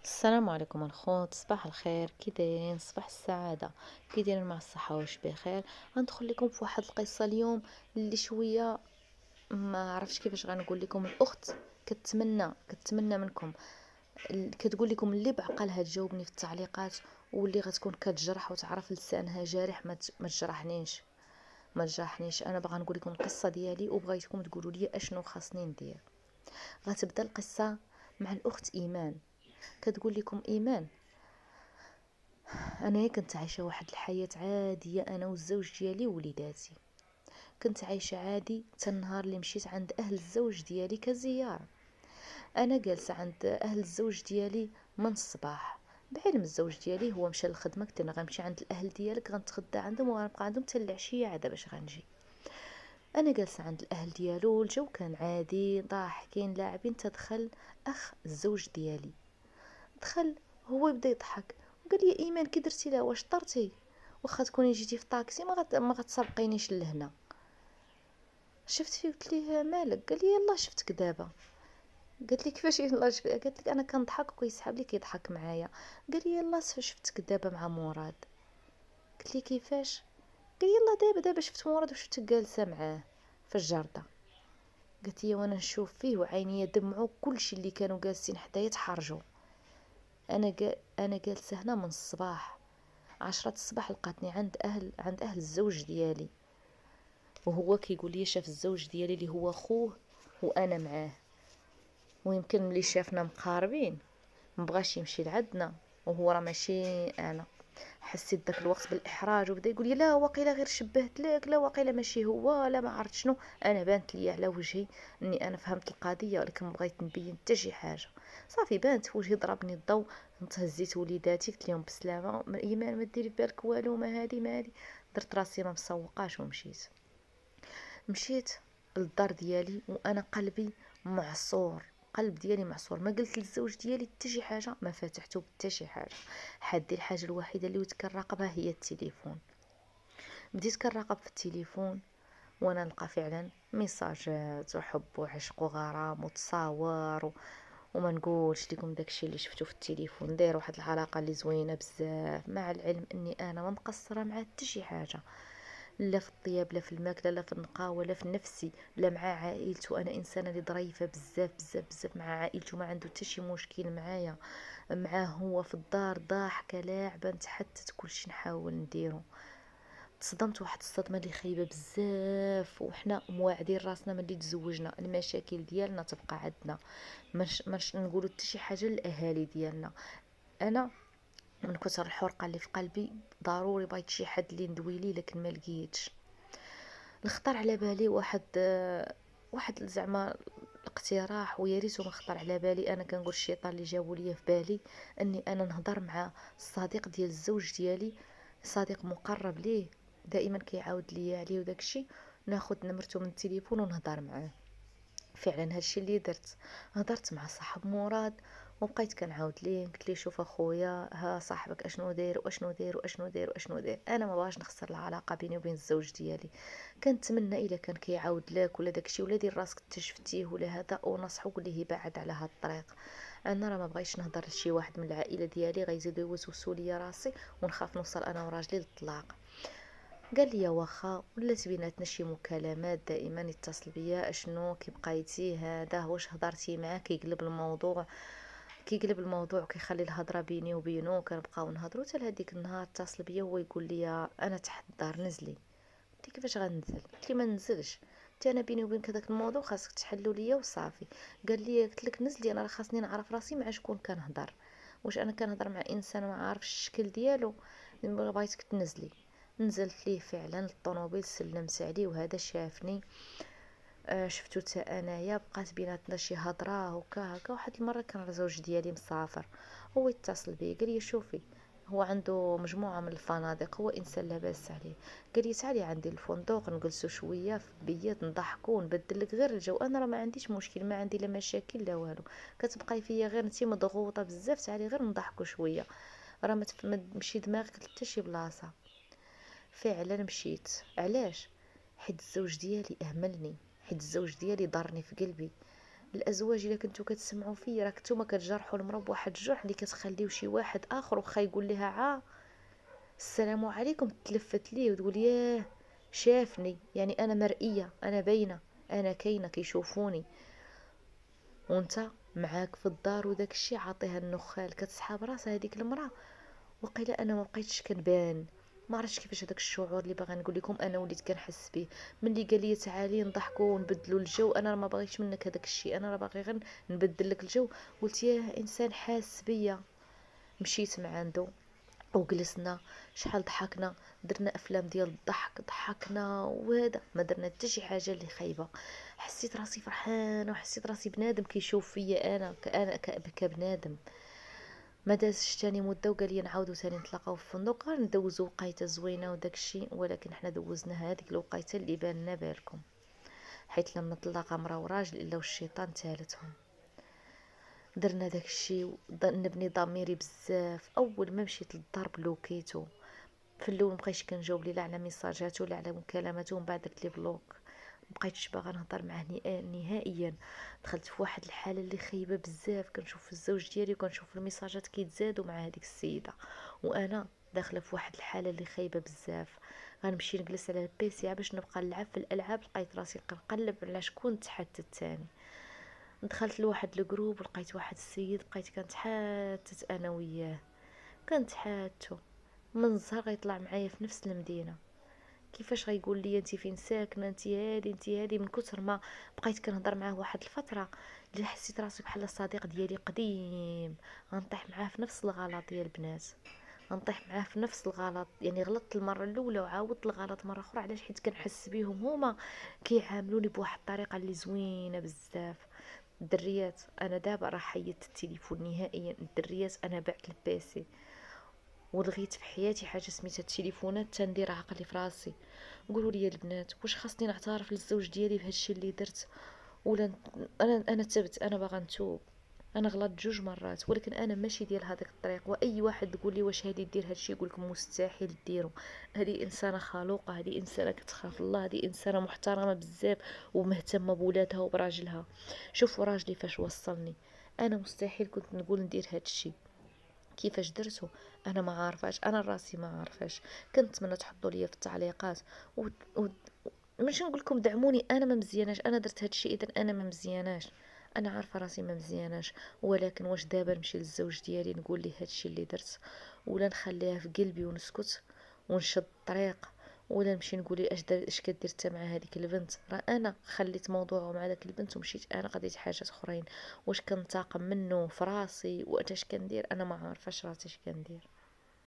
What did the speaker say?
السلام عليكم الخوت، صباح الخير. كي دايرين؟ صباح السعاده. كي دايرين مع الصحه واش بخير؟ غندخل لكم في واحد القصه اليوم اللي شويه ما عرفتش كيفاش غنقول لكم. الاخت كتمنى منكم كتقول لكم اللي بعقلها تجاوبني في التعليقات، واللي غتكون كتجرح وتعرف لسانها جارح ما تجرحنيش. انا باغا نقول لكم القصه ديالي وبغيتكم تقولوا لي اشنو خاصني ندير. غتبدا القصه مع الاخت ايمان. كتقول لكم ايمان: انا كنت عايشه واحد الحياه عاديه، انا والزوج ديالي ووليداتي. كنت عايشه عادي حتى النهار اللي مشيت عند اهل الزوج ديالي كزياره. انا جالسه عند اهل الزوج ديالي من الصباح، بعلم الزوج ديالي هو مشى للخدمه. قلت انا غنمشي عند الاهل ديالك، غنتغدى عندهم وغنبقى عندهم حتى العشيه عاد باش غنجي. انا جالسه عند الاهل ديالو، الجو كان عادي، ضاحكين لاعبين. تدخل اخ الزوج ديالي، دخل هو يبدا يضحك وقال لي: ايمان كي درتي لها؟ واش طرتي؟ واخا تكوني جيتي في طاكسي ما غتسبقينيش لهنا. شفت فيه؟ قلت ليه: مالك؟ قال لي: يلا شفتك دابا. قالت لي: كيفاش يلا شفت؟ قالت لك: انا كنضحك وكيسحب لي كيضحك معايا. قال لي: يلا شفتك دابا مع مراد. قلت لي: كيفاش؟ قال لي: يلا دابا شفت مراد وشفتك جالسه معاه في الجرده. قالت لي: وانا نشوف فيه وعينيا دمعوا، كلشي اللي كانوا جالسين حدايا تحرجوا. انا جالسه هنا من الصباح، 10 الصباح لقاتني عند اهل الزوج ديالي، وهو كيقول لي شاف الزوج ديالي اللي هو خوه وانا معاه، ويمكن ملي شافنا مقاربين مبغاش يمشي لعندنا، وهو راه ماشي انا. حسيت داك الوقت بالاحراج، وبدا يقول لي: لا واقيلا غير شبهت لك، لا واقيلا ماشي هو، لا ما عرفت شنو. انا بانت لي على وجهي اني انا فهمت القضيه، ولكن ما بغيت نبين حتى شي حاجه. صافي بانت في وجهي، ضربني الضوء. هزيت وليداتي قلت لهم بسلامه، ايمان ما ديري بالك والو، ما هادي. درت راسي ما مسوقاش ومشيت. مشيت للدار ديالي وانا قلبي معصور، قلب ديالي معصور. ما قلت للزوج ديالي حتى شي حاجه، ما فتحته حتى شي حاجه. حدي الحاجه الوحيده اللي كنراقبها هي التليفون. بديت كنراقب في التليفون وانا نلقى فعلا ميساجات وحب وعشق وغرام وتصاور وما نقولش لكم داكشي اللي شفتو في التليفون. داير واحد العلاقه اللي زوينه بزاف، مع العلم اني انا ما مقصره مع حتى شي حاجه، لا في الطياب، لا في الماكله، لا في النقاوه، لا في نفسي، لا مع عائلته. انا انسانه اللي ظريفه بزاف بزاف بزاف مع عائلته، ما عنده حتى شي مشكل معايا. معاه هو في الدار ضاحكه لاعبه، نتحتت كلشي نحاول نديرو. تصدمت واحد الصدمه اللي خايبه بزاف، وحنا مواعدين راسنا ملي تزوجنا المشاكل ديالنا تبقى عندنا، مش نقولوا حتى شي حاجه للاهالي ديالنا. انا من كثر الحرقه اللي في قلبي ضروري بغيت شي حد اللي ندوي ليه، لكن ما لقيتش. نخطر على بالي واحد زعما الاقتراح، ويا ريتو ما خطر على بالي. انا كنقول الشيطان اللي جابو ليا في بالي اني انا نهضر مع الصديق ديال الزوج ديالي، صديق مقرب ليه دائما كيعاود ليا عليه وداكشي. ناخذ نمرته من التليفون ونهضر معاه. فعلا هادشي اللي درت. هضرت مع صاحب مراد وبقيت كنعاود ليه، قلت ليه: شوف اخويا، ها صاحبك اشنو داير واشنو داير واشنو داير واشنو داير. انا ما بغاش نخسر العلاقه بيني وبين الزوج ديالي. كنتمنى الا كان كيعاود لك ولا داكشي، ولا دير راسك تشفتيه ولا هذا، ونصحو قول ليه يبعد على هاد الطريق. انا راه ما بغيتش نهضر لشي واحد من العائله ديالي غيزيدو يوسوسوا لي راسي، ونخاف نوصل انا وراجلي للطلاق. قال لي: واخا ولات بيناتنا شي مكالمات، دائما يتصل بيا: اشنو كي بقيتي هذا، واش هضرتي معاه؟ كيقلب الموضوع وكيخلي الهضره بيني وبينه، كنبقاو نهضروا. حتى لهاديك النهار اتصل بيا هو يقول لي: انا تحت الدار نزلي. قلت له: كيفاش غنزل؟ قلت لي: ما ننزلش، قلت انا بيني وبينك هذاك الموضوع خاصك تحلوا ليا وصافي. قال لي: قلت لك نزلي، انا راه خاصني نعرف راسي مع شكون كنهضر، واش انا كنهضر مع انسان ما عارفش الشكل ديالو؟ بغيتك تنزلي. نزلت ليه فعلا للطوموبيل، سلمت عليه وهذا شافني. شفتو حتى انايا، بقات بيناتنا شي هضره هكا. واحد المره كان الزوج ديالي مسافر، هو يتصل بي قال لي: شوفي، هو عنده مجموعه من الفنادق، هو انسان لاباس عليه. قال لي: تعالي عندي الفندق نجلسوا شويه في بيات نضحكوا ونبدل لك غير الجو. انا راه ما عنديش مشكل، ما عندي لا مشاكل لا والو. كتبقاي فيا غير انتي مضغوطه بزاف، تعالي غير نضحكوا شويه، راه ما تمشي دماغك لحتى شي بلاصه. فعلا مشيت. علاش؟ حيت الزوج ديالي اهملني، حيت الزوج ديالي ضرني في قلبي. الازواج الا كنتو كتسمعوا فيا، راك نتوما كتجرحوا المراه بواحد الجرح اللي كتخليو شي واحد اخر واخا يقول لها السلام عليكم تلفت ليه وتقول ياه شافني، يعني انا مرئيه، انا باينه، انا كاينه كيشوفوني، وانت معاك في الدار وداك الشي عاطيها النخال، كتسحاب راسها هذيك المراه. وقيلا انا ما بقيتش كنبان، ما عرفتش كيفاش هذاك الشعور اللي باغا نقول لكم انا وليت كنحس به ملي قال لي تعالي نضحكوا ونبدلوا الجو. انا ما باغيش منك هذاك الشيء، انا راه باغي غير نبدل لك الجو. قلت ياه انسان حاس بيا. مشيت مع عنده وجلسنا، شحال ضحكنا، درنا افلام ديال الضحك، ضحكنا وهذا ما درنا حتى شي حاجه اللي خايبه. حسيت راسي فرحانه وحسيت راسي بنادم كيشوف فيا انا كبنادم. ما دازش تاني مده وقال لي نعاودو تاني نتلاقاو في الفندق، ندوزو وقيته زوينه وداك الشيء، ولكن حنا دوزنا هذيك الوقيته اللي بالنا بالكم، حيت لما نتلاقى مرا وراجل الا والشيطان ثالثهم. درنا داك الشيء نبني ضميري بزاف. اول ما مشيت للدار بلوكيتو، في الاول مبقيتش كنجاوب لا على ميساجاتو ولا على مكالماته، ومن بعد درت لي بلوك، مبقيتش باغا نهضر معاه نهائيا. دخلت في واحد الحاله اللي خايبه بزاف، كنشوف الزوج ديالي وكنشوف الميساجات كيتزادوا مع هذيك السيده، وانا داخله في واحد الحاله اللي خايبه بزاف. غنمشي نجلس على البيسي باش نبقى نلعب في الالعاب، لقيت راسي كنقلب على شكون تحدث تاني. دخلت لواحد الجروب ولقيت واحد السيد، بقيت كنتحاتت انا وياه، كنتحاتو من زهر غيطلع معايا في نفس المدينه. كيفاش غيقول لي انت فين ساكنه، انت هادي من كتر ما بقيت كنهضر معاه واحد الفتره اللي حسيت راسي بحال الصديق ديالي قديم. غنطيح معاه في نفس الغلط يا البنات، غنطيح معاه في نفس الغلط. يعني غلطت المره الاولى وعاودت الغلط مره اخرى، علاش؟ حيت كنحس بيهم هما كيعاملوني بواحد الطريقه اللي زوينه بزاف. الدريات انا دابا راه حيدت التليفون نهائيا، الدريات انا بعت البيسي ولغيت في حياتي حاجه سميتها التليفونات، تندير عقلي في راسي. قولوا لي البنات، واش خاصني نعترف للزوج ديالي بهادشي اللي درت؟ ولا انا تبت، انا باغا نتوب، انا غلطت 2 مرات، ولكن انا ماشي ديال هذاك الطريق. واي واحد يقول لي واش هادي دير هادشي، يقول لكم مستحيل ديرو. هذه انسانه خلوقه، هذه انسانه كتخاف الله، هذه انسانه محترمه بزاف ومهتمه بولادها وبراجلها. شوفوا راجلي فاش وصلني، انا مستحيل كنت نقول ندير هادشي. كيفاش درتو انا ما عارفاش، انا راسي ما عارفاش. كنت نتمنى تحطوا لي في التعليقات و... و... ماشي نقول لكم دعموني، انا ما مزياناش، انا درت هادشي اذا انا ما مزياناش، انا عارفه راسي ما مزياناش. ولكن واش دابا نمشي للزوج ديالي نقول ليه هادشي اللي درت، ولا نخليها في قلبي ونسكت ونشد الطريق، ولا نمشي نقول ليه اش كدير انت مع هذيك البنت؟ راه انا خليت موضوعه مع داك البنت ومشيت انا قضيت حاجات اخرين. واش كنتاقم منه في راسي واش كندير؟ انا ما عارفاش راسي اش كندير.